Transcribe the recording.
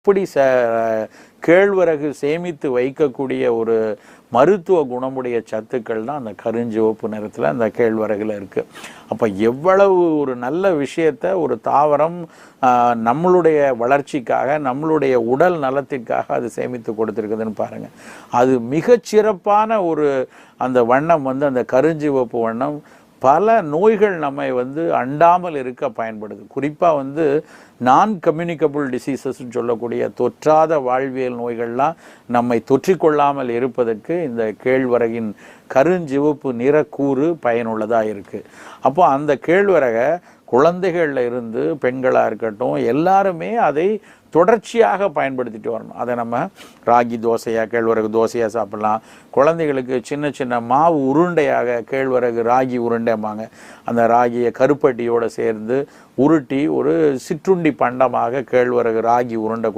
இப்படி கேழ்வரகு சேமித்து வைக்கக்கூடிய ஒரு மருத்துவ குணமுடைய சத்துக்கள் தான் அந்த கருஞ்சிவப்பு நிறத்தில் அந்த கேழ்வரகுல இருக்குது. அப்போ எவ்வளவு ஒரு நல்ல விஷயத்தை ஒரு தாவரம் நம்மளுடைய வளர்ச்சிக்காக, நம்மளுடைய உடல் நலத்திற்காக அது சேமித்து கொடுத்துருக்குதுன்னு பாருங்கள். அது மிகச்சிறப்பான ஒரு அந்த வண்ணம் அந்த கருஞ்சிவப்பு வண்ணம் பல நோய்கள் நம்மை அண்டாமல் இருக்க பயன்படுது. குறிப்பாக நான் கம்யூனிகபிள் டிசீசஸ்ன்னு சொல்லக்கூடிய தொற்றாத வாழ்வியல் நோய்கள்லாம் நம்மை தொற்றிக்கொள்ளாமல் இருப்பதற்கு இந்த கேழ்வரகின் கருஞ்சிவப்பு நிறக்கூறு பயனுள்ளதாக இருக்குது. அப்போ அந்த கேழ்வரகை குழந்தைகளில் இருந்து பெண்களாக இருக்கட்டும் எல்லாருமே அதை தொடர்ச்சியாக பயன்படுத்திட்டு வரணும். அதை நம்ம ராகி தோசையாக, கேழ்வரகு தோசையாக சாப்பிட்லாம். குழந்தைகளுக்கு சின்ன சின்ன மாவு உருண்டையாக கேழ்வரகு ராகி உருண்டைம்பாங்க, அந்த ராகியை கருப்பட்டியோடு சேர்ந்து உருட்டி ஒரு சிற்றுண்டி பண்டமாக கேழ்வரகு ராகி உருண்டை